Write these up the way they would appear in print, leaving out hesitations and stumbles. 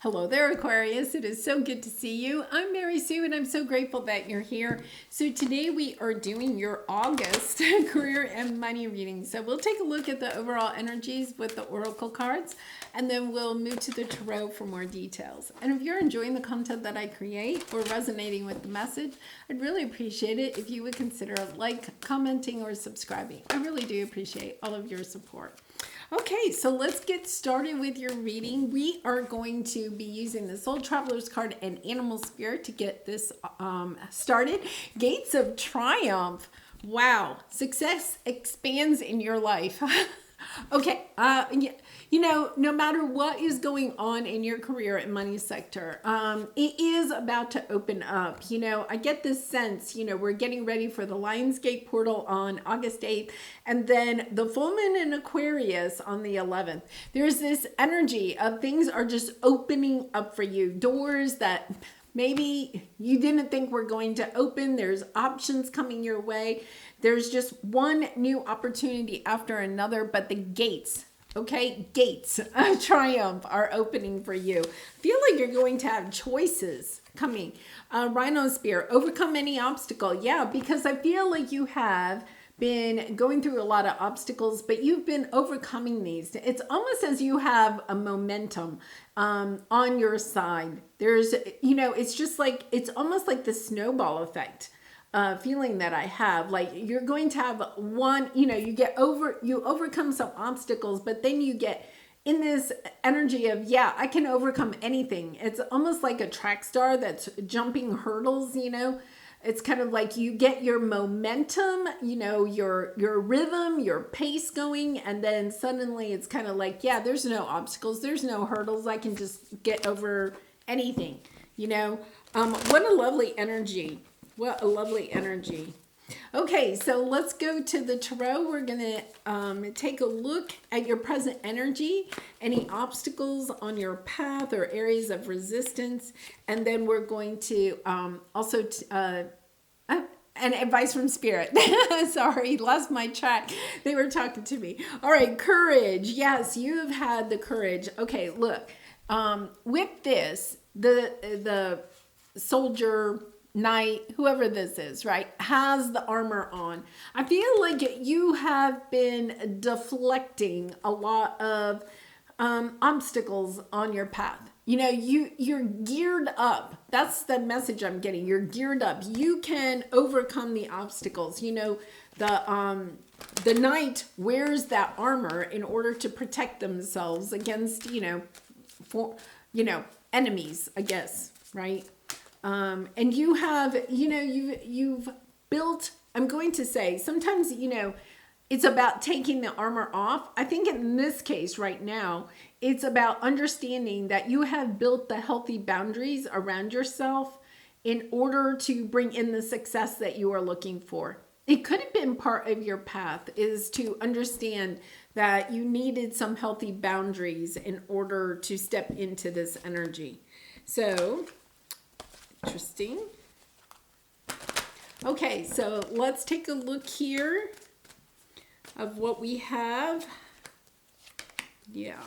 Hello there, Aquarius. It is so good to see you. I'm Mary Sue, and I'm so grateful that you're here. So today we are doing your August career and money reading. So we'll take a look at the overall energies with the oracle cards, and then we'll move to the tarot for more details. And if you're enjoying the content that I create or resonating with the message, I'd really appreciate it if you would consider commenting, or subscribing. I really do appreciate all of your support. Okay, so let's get started with your reading. We are going to be using the Soul Traveler's card and Animal Spirit to get this started. Gates of Triumph. Wow, success expands in your life. Okay, you know, no matter what is going on in your career and money sector, it is about to open up. You know, I get this sense, you know, we're getting ready for the Lionsgate portal on August 8th, and then the full moon in Aquarius on the 11th. There's this energy of things are just opening up for you. Doors that maybe you didn't think were going to open. There's options coming your way. There's just one new opportunity after another, but the gates, okay, gates of triumph are opening for you. Feel like you're going to have choices coming. Rhino Spear, overcome any obstacle. Yeah, because I feel like you have been going through a lot of obstacles, but you've been overcoming these. It's almost as you have a momentum on your side. There's, you know, it's just like, it's almost like the snowball effect feeling that I have. Like you're going to have one, you know, you overcome some obstacles, but then you get in this energy of, yeah, I can overcome anything. It's almost like a track star that's jumping hurdles, you know. It's kind of like you get your momentum, you know, your rhythm, your pace going, and then suddenly it's kind of like, yeah, there's no obstacles, there's no hurdles. I can just get over anything, you know. What a lovely energy. What a lovely energy. Okay, so let's go to the tarot. We're going to take a look at your present energy, any obstacles on your path or areas of resistance. And then we're going to also, and advice from Spirit. Sorry, lost my track. They were talking to me. All right, courage. Yes, you have had the courage. Okay, look, with this, the soldier, knight, whoever this is, right, has the armor on. I feel like you have been deflecting a lot of obstacles on your path. You know, you're geared up. That's the message I'm getting. You're geared up. You can overcome the obstacles. You know, the knight wears that armor in order to protect themselves against, enemies, I guess, right? And you have, you know, you've built, I'm going to say, sometimes, you know, it's about taking the armor off. I think in this case right now, it's about understanding that you have built the healthy boundaries around yourself in order to bring in the success that you are looking for. It could have been part of your path, is to understand that you needed some healthy boundaries in order to step into this energy. So, interesting. Okay, so let's take a look here of what we have. Yeah.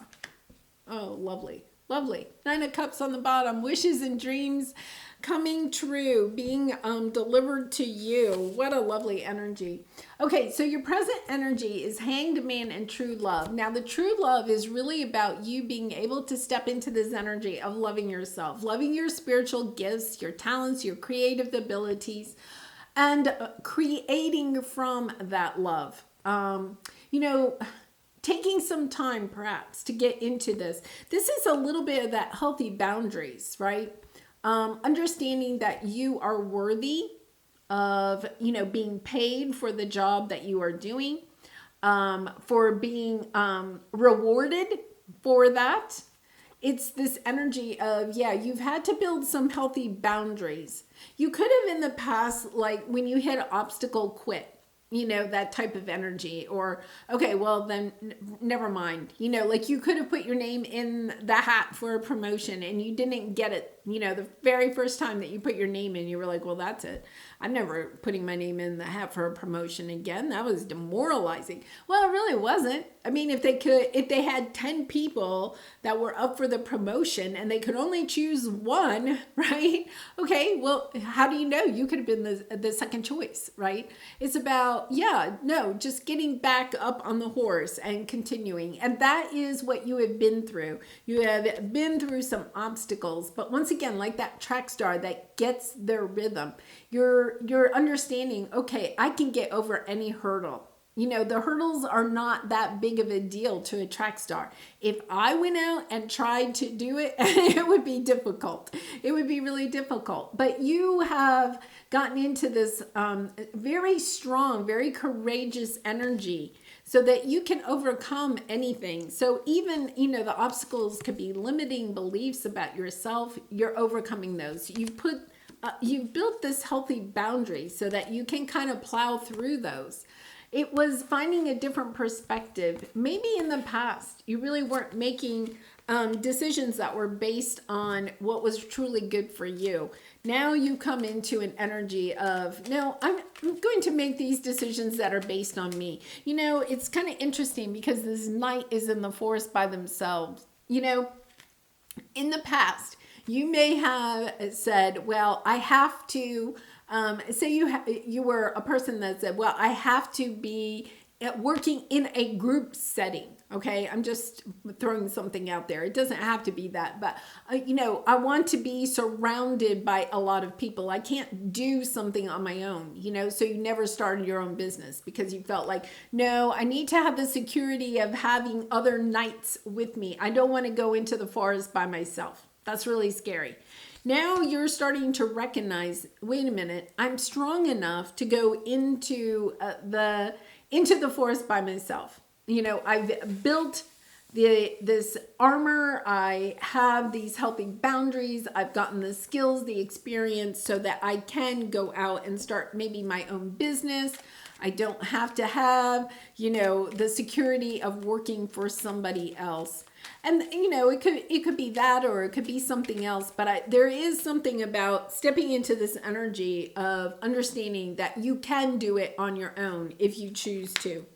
Oh, lovely. Lovely. 9 of Cups on the bottom. Wishes and dreams coming true, being delivered to you. What a lovely energy. Okay, so your present energy is Hanged Man and True Love. Now, the true love is really about you being able to step into this energy of loving yourself, loving your spiritual gifts, your talents, your creative abilities, and creating from that love. You know, taking some time perhaps to get into this. This is a little bit of that healthy boundaries, right? Understanding that you are worthy of, you know, being paid for the job that you are doing, for being rewarded for that. It's this energy of, yeah, you've had to build some healthy boundaries. You could have in the past, like when you hit an obstacle, quit. You know, that type of energy, or, okay, well then never mind. You know, like you could have put your name in the hat for a promotion and you didn't get it. You know, the very first time that you put your name in, you were like, well, that's it. I'm never putting my name in the hat for a promotion again. That was demoralizing. Well, it really wasn't. I mean, if they had 10 people that were up for the promotion and they could only choose one, right? Okay, well, how do you know? You could have been the second choice, right? It's about, yeah, no, just getting back up on the horse and continuing. And that is what you have been through. You have been through some obstacles, but once again, like that track star that gets their rhythm, you're understanding, okay, I can get over any hurdle. You know, the hurdles are not that big of a deal to a track star. If I went out and tried to do it, it would be difficult. It would be really difficult. But you have gotten into this very strong, very courageous energy so that you can overcome anything. So even, you know, the obstacles could be limiting beliefs about yourself. You're overcoming those. You've built this healthy boundary so that you can kind of plow through those. It was finding a different perspective. Maybe in the past, you really weren't making decisions that were based on what was truly good for you. Now you come into an energy of, no, I'm going to make these decisions that are based on me. You know, it's kind of interesting because this knight is in the forest by themselves. You know, in the past, you may have said, well, I have to, say you were a person that said, well, I have to be working in a group setting. Okay, I'm just throwing something out there. It doesn't have to be that, but you know, I want to be surrounded by a lot of people. I can't do something on my own, you know, so you never started your own business because you felt like, no, I need to have the security of having other knights with me. I don't want to go into the forest by myself. That's really scary. Now you're starting to recognize, wait a minute, I'm strong enough to go into the forest by myself. You know, I've built this armor. I have these healthy boundaries. I've gotten the skills, the experience so that I can go out and start maybe my own business. I don't have to have, you know, the security of working for somebody else. And, you know, it could be that or it could be something else. But there is something about stepping into this energy of understanding that you can do it on your own if you choose to.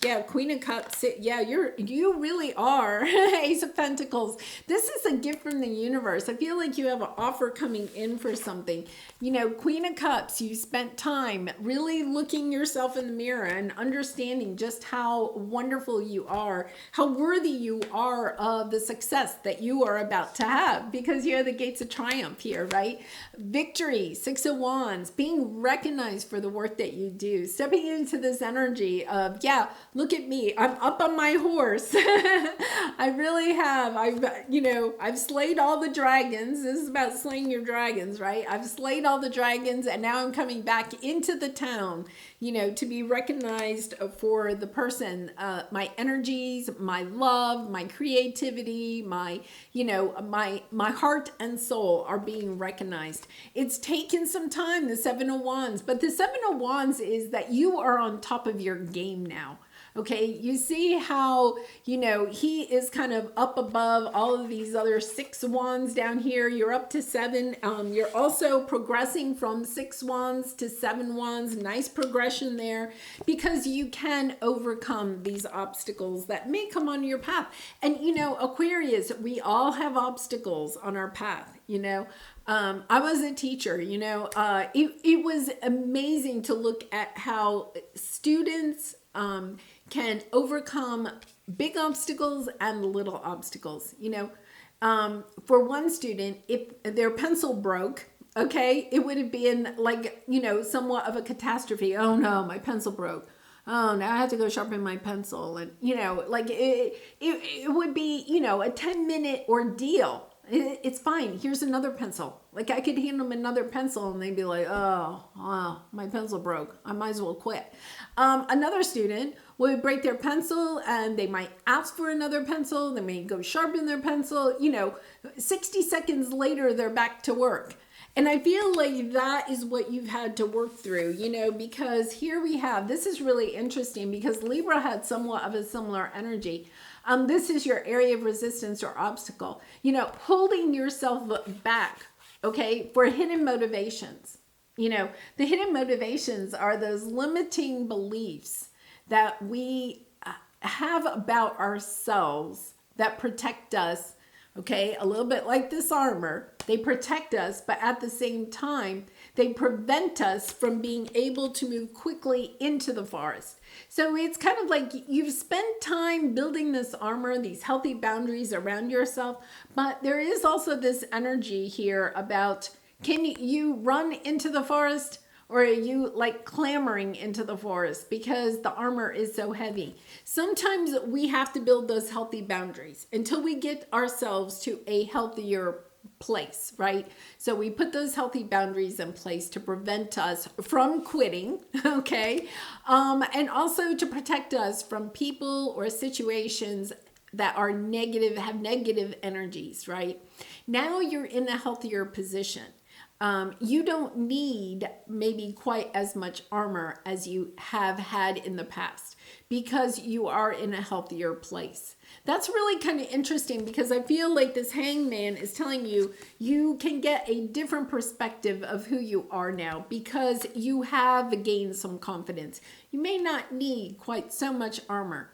Yeah, Queen of Cups. Yeah, you really are. Ace of Pentacles. This is a gift from the universe. I feel like you have an offer coming in for something. You know, Queen of Cups, you spent time really looking yourself in the mirror and understanding just how wonderful you are, how worthy you are of the success that you are about to have because you have the gates of triumph here, right? Victory, Six of Wands, being recognized for the work that you do, stepping into this energy of, yeah, look at me. I'm up on my horse. I really have. I've slayed all the dragons. This is about slaying your dragons, right? I've slayed all the dragons and now I'm coming back into the town, you know, to be recognized for the person, my energies, my love, my creativity, my heart and soul are being recognized. It's taken some time, the Seven of Wands, but the Seven of Wands is that you are on top of your game now. Okay, you see how, you know, he is kind of up above all of these other 6 wands down here. You're up to 7. You're also progressing from 6 wands to 7 wands. Nice progression there because you can overcome these obstacles that may come on your path. And, you know, Aquarius, we all have obstacles on our path, you know. I was a teacher, you know, it was amazing to look at how students can overcome big obstacles and little obstacles. You know, for one student, if their pencil broke, okay, it would have been like, you know, somewhat of a catastrophe. Oh no, my pencil broke. Oh, now I have to go sharpen my pencil. And, you know, like it would be, you know, a 10-minute ordeal. It's fine. Here's another pencil. Like I could hand them another pencil and they'd be like, oh, wow, my pencil broke. I might as well quit. Another student would break their pencil and they might ask for another pencil. They may go sharpen their pencil. You know, 60 seconds later, they're back to work. And I feel like that is what you've had to work through, you know, because here we have, this is really interesting because Libra had somewhat of a similar energy. This is your area of resistance or obstacle, you know, holding yourself back, okay, for hidden motivations. You know, the hidden motivations are those limiting beliefs that we have about ourselves that protect us, okay, a little bit like this armor. They protect us, but at the same time, they prevent us from being able to move quickly into the forest. So it's kind of like you've spent time building this armor, these healthy boundaries around yourself, but there is also this energy here about, can you run into the forest? Or are you like clambering into the forest because the armor is so heavy? Sometimes we have to build those healthy boundaries until we get ourselves to a healthier place, right? So we put those healthy boundaries in place to prevent us from quitting, okay? And also to protect us from people or situations that are negative, have negative energies, right? Now you're in a healthier position. You don't need maybe quite as much armor as you have had in the past because you are in a healthier place. That's really kind of interesting because I feel like this hangman is telling you you can get a different perspective of who you are now because you have gained some confidence. You may not need quite so much armor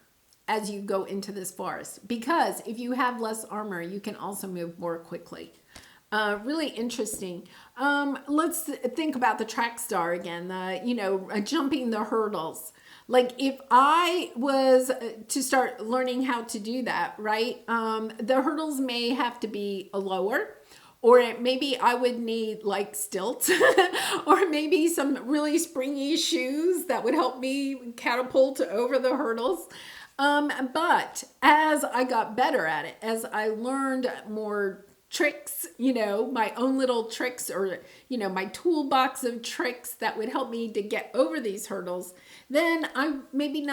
as you go into this forest because if you have less armor, you can also move more quickly. Really interesting. Let's think about the track star again, jumping the hurdles. Like if I was to start learning how to do that, right? The hurdles may have to be lower, or maybe I would need like stilts or maybe some really springy shoes that would help me catapult over the hurdles. But as I got better at it, as I learned more tricks, my own little tricks or, my toolbox of tricks that would help me to get over these hurdles, then I maybe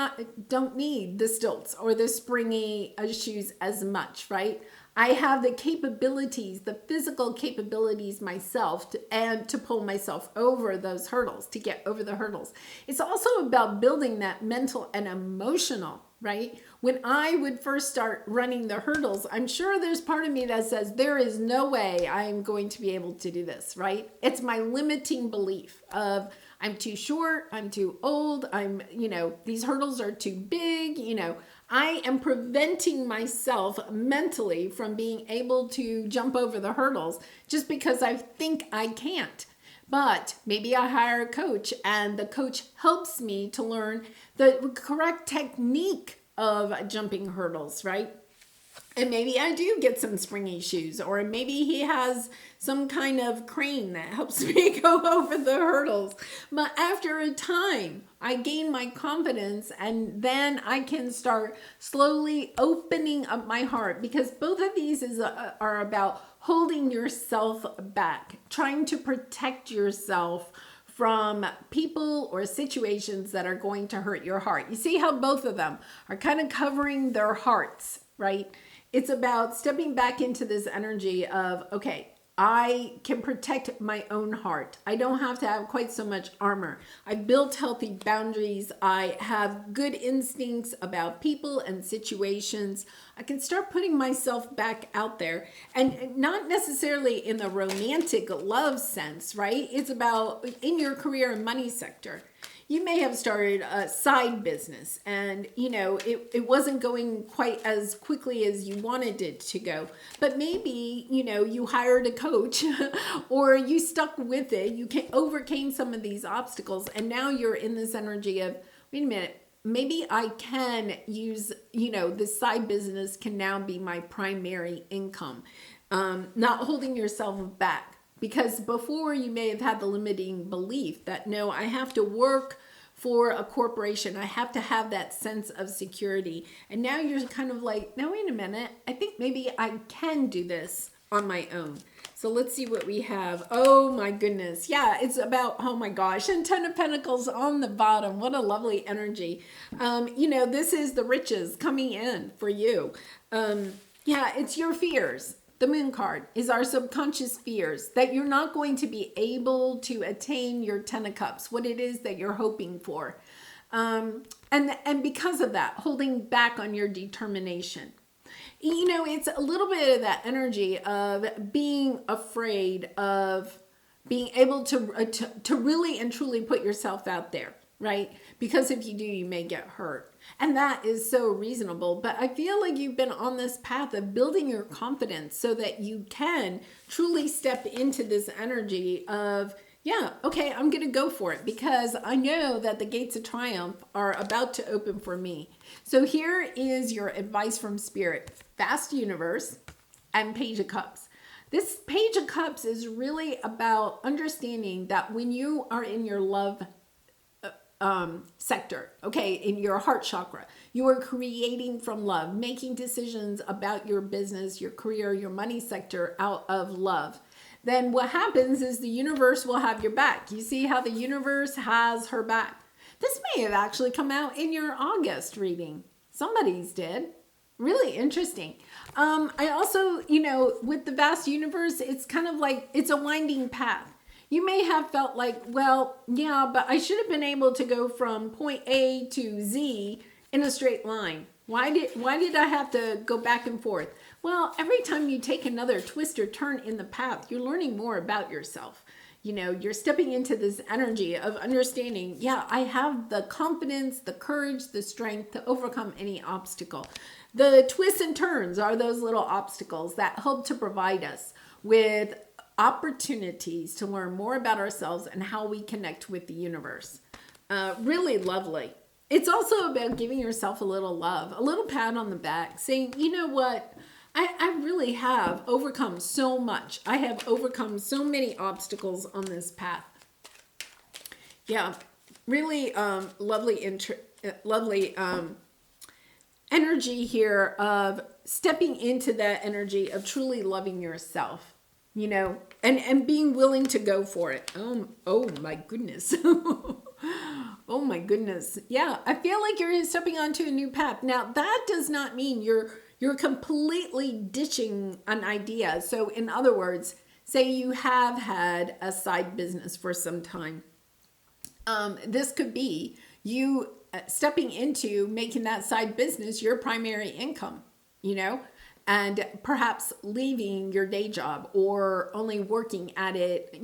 don't need the stilts or the springy shoes as much, right? I have the capabilities, the physical capabilities myself to pull myself over those hurdles, to get over the hurdles. It's also about building that mental and emotional, right? When I would first start running the hurdles, I'm sure there's part of me that says, there is no way I'm going to be able to do this, right? It's my limiting belief of I'm too short, I'm too old, these hurdles are too big, I am preventing myself mentally from being able to jump over the hurdles just because I think I can't. But maybe I hire a coach and the coach helps me to learn the correct technique of jumping hurdles, right? And maybe I do get some springy shoes, or maybe he has some kind of crane that helps me go over the hurdles. But after a time, I gain my confidence and then I can start slowly opening up my heart, because both of these are about holding yourself back, trying to protect yourself from people or situations that are going to hurt your heart. You see how both of them are kind of covering their hearts, right? It's about stepping back into this energy of, okay, I can protect my own heart. I don't have to have quite so much armor. I built healthy boundaries. I have good instincts about people and situations. I can start putting myself back out there, and not necessarily in the romantic love sense, right? It's about in your career and money sector. You may have started a side business and, it wasn't going quite as quickly as you wanted it to go. But maybe, you hired a coach or you stuck with it. You overcame some of these obstacles. And now you're in this energy of, wait a minute, maybe I can use, this side business can now be my primary income. Not holding yourself back. Because before you may have had the limiting belief that, no, I have to work for a corporation. I have to have that sense of security. And now you're kind of like, now wait a minute. I think maybe I can do this on my own. So let's see what we have. Oh my goodness. Yeah, it's about, oh my gosh. And 10 of Pentacles on the bottom. What a lovely energy. This is the riches coming in for you. It's your fears. The Moon card is our subconscious fears that you're not going to be able to attain your 10 of Cups, what it is that you're hoping for. And because of that, holding back on your determination. It's a little bit of that energy of being afraid of being able to really and truly put yourself out there. right? Because if you do, you may get hurt. And that is so reasonable. But I feel like you've been on this path of building your confidence so that you can truly step into this energy of, yeah, okay, I'm going to go for it because I know that the gates of triumph are about to open for me. So here is your advice from Spirit, Vast Universe, and Page of Cups. This Page of Cups is really about understanding that when you are in your love sector, okay, in your heart chakra, you are creating from love, making decisions about your business, your career, your money sector out of love. Then what happens is the universe will have your back. You see how the universe has her back. This may have actually come out in your August reading. Somebody's did. Really interesting. I also, with the vast universe, it's kind of like it's a winding path. You may have felt like, well, yeah, but I should have been able to go from point A to Z in a straight line. Why did I have to go back and forth? Well, every time you take another twist or turn in the path, you're learning more about yourself. You're stepping into this energy of understanding, yeah, I have the confidence, the courage, the strength to overcome any obstacle. The twists and turns are those little obstacles that help to provide us with opportunities to learn more about ourselves and how we connect with the universe. Really lovely. It's also about giving yourself a little love, a little pat on the back, saying, you know what? I really have overcome so much. I have overcome so many obstacles on this path. Yeah, really lovely energy here of stepping into that energy of truly loving yourself, and being willing to go for it. Oh my goodness. Oh my goodness. Yeah, I feel like you're stepping onto a new path. Now, that does not mean you're completely ditching an idea. So in other words, say you have had a side business for some time. This could be you stepping into making that side business your primary income, and perhaps leaving your day job or only working at it,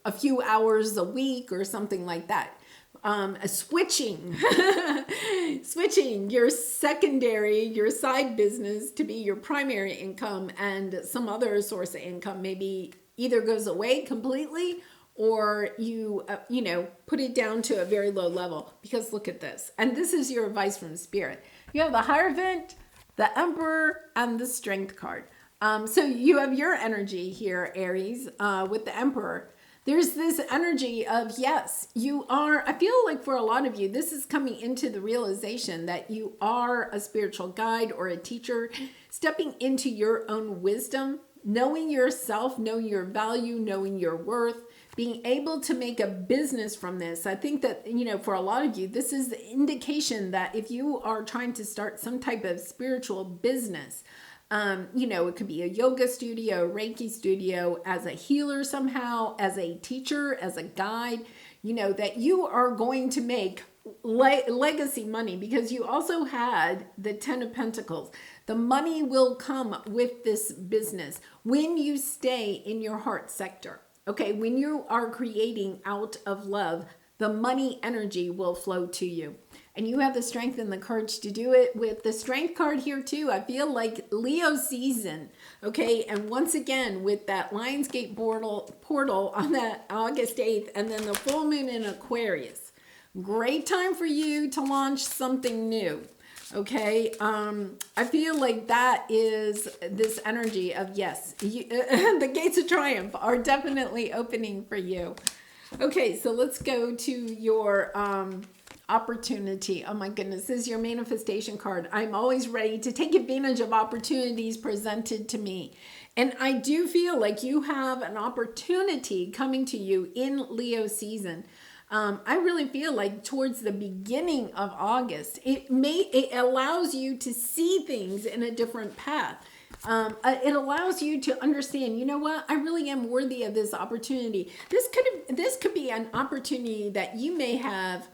a few hours a week or something like that. Switching your secondary, your side business to be your primary income, and some other source of income maybe either goes away completely or you put it down to a very low level. Because look at this, and this is your advice from Spirit. You have the Hierophant, the Emperor, and the Strength card. So you have your energy here, Aries, with the Emperor. There's this energy of, yes, you are, I feel like for a lot of you, this is coming into the realization that you are a spiritual guide or a teacher, stepping into your own wisdom, knowing yourself, knowing your value, knowing your worth, being able to make a business from this. I think that, for a lot of you, this is the indication that if you are trying to start some type of spiritual business, it could be a yoga studio, a Reiki studio, as a healer somehow, as a teacher, as a guide, that you are going to make legacy money, because you also had the 10 of Pentacles. The money will come with this business when you stay in your heart sector. Okay, when you are creating out of love, the money energy will flow to you. And you have the strength and the courage to do it. With the Strength card here too, I feel like Leo season, okay? And once again, with that Lionsgate portal on that August 8th, and then the full moon in Aquarius. Great time for you to launch something new, okay? I feel like that is this energy of, yes, the gates of triumph are definitely opening for you. Okay, so let's go to your opportunity. Oh my goodness, this is your manifestation card. I'm always ready to take advantage of opportunities presented to me. And I do feel like you have an opportunity coming to you in Leo season. I really feel like towards the beginning of August, it allows you to see things in a different path. It allows you to understand, you know what, I really am worthy of this opportunity. This could be an opportunity that you may have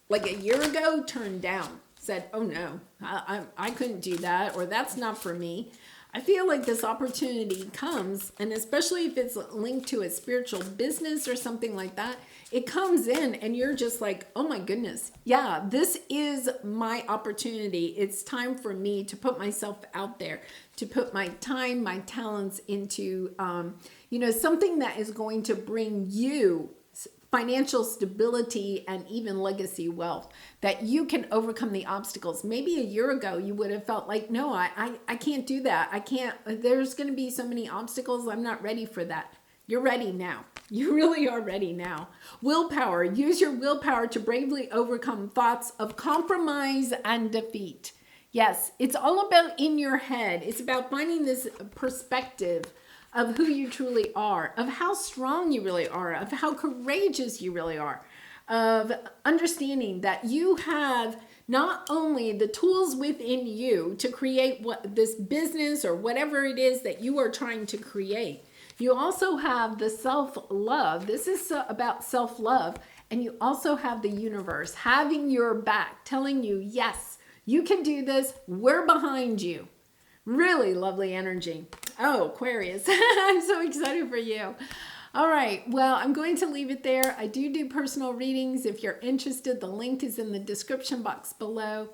like a year ago turned down, said, oh no, I couldn't do that, or that's not for me. I feel like this opportunity comes, and especially if it's linked to a spiritual business or something like that, it comes in and you're just like, oh my goodness, yeah, this is my opportunity. It's time for me to put myself out there, to put my time, my talents into, something that is going to bring you financial stability and even legacy wealth, that you can overcome the obstacles. Maybe a year ago you would have felt like, no, I can't do that. I can't, there's going to be so many obstacles. I'm not ready for that. You're ready now. You really are ready now. Willpower. Use your willpower to bravely overcome thoughts of compromise and defeat. Yes, it's all about in your head. It's about finding this perspective of who you truly are, of how strong you really are, of how courageous you really are, of understanding that you have not only the tools within you to create what this business or whatever it is that you are trying to create. You also have the self-love. This is about self-love. And you also have the universe having your back, telling you, yes, you can do this. We're behind you. Really lovely energy. Oh, Aquarius. I'm so excited for you. All right. Well, I'm going to leave it there. I do personal readings. If you're interested, the link is in the description box below.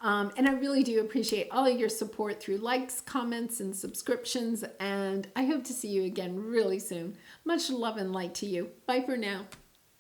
And I really do appreciate all of your support through likes, comments, and subscriptions. And I hope to see you again really soon. Much love and light to you. Bye for now.